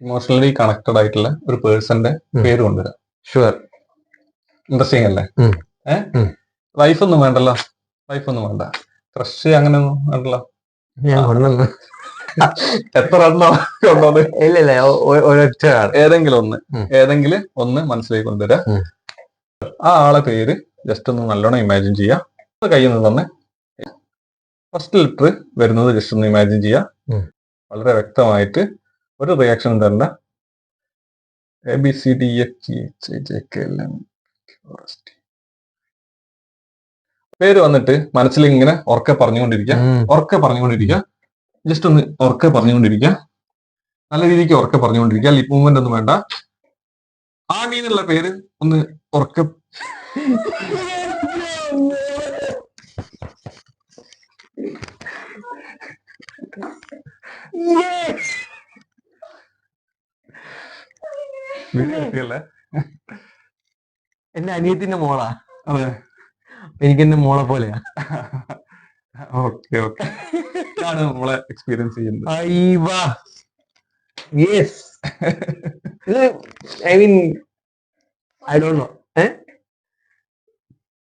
Emotionally connected ആയിട്ടുള്ള ഒരു പേഴ്സന്റെ പേര് കൊണ്ടുവരാം. ഷുവർ. ഇൻട്രസ്റ്റിംഗ് അല്ലേ? വൈഫ് ഒന്നും വേണ്ടല്ലോ, വൈഫ് ഒന്നും വേണ്ട, ക്രഷ് അങ്ങനെയൊന്നും വേണ്ടല്ലോ. ഞാൻ കൊണ്ടുവന്നു. എത്ര എണ്ണോ കൊണ്ടുവന്ന്? ഇല്ല, ഒരൊറ്റ ഏതെങ്കിലും ഒന്ന് മനസ്സിലേക്ക് കൊണ്ടുവരാ. ആ ആളെ പേര് ജസ്റ്റ് ഒന്ന് നല്ലോണം ഇമാജിൻ ചെയ്യാ. കയ്യിൽ നിന്ന് തന്നെ ഫസ്റ്റ് ലെറ്റർ വരുന്നത് ജസ്റ്റ് ഒന്ന് ഇമാജിൻ ചെയ്യാ. വളരെ വ്യക്തമായിട്ട് ഒരു റിയാക്ഷൻ തരണ്ട. ABCDEFGHIJKLM. പേര് വന്നിട്ട് മനസ്സിൽ ഇങ്ങനെ ഉറക്കെ പറഞ്ഞുകൊണ്ടിരിക്കുക. ജസ്റ്റ് ഒന്ന് ഉറക്കെ പറഞ്ഞുകൊണ്ടിരിക്കുക. നല്ല രീതിക്ക് ഉറക്കെ പറഞ്ഞുകൊണ്ടിരിക്കുക. ലിപ് മൂവ്മെന്റ് ഒന്നും വേണ്ട. ആണി എന്നുള്ള പേര് ഒന്ന് ഉറക്കെ എന്റെ അനിയത്തിന്റെ മോളാ. അതെ, എനിക്ക് എന്റെ മോളെ പോലെയാ. ഓക്കെ ഇതാണ് നമ്മളെ എക്സ്പീരിയൻസ് ചെയ്യുന്നത്. Yes. I mean I don't know.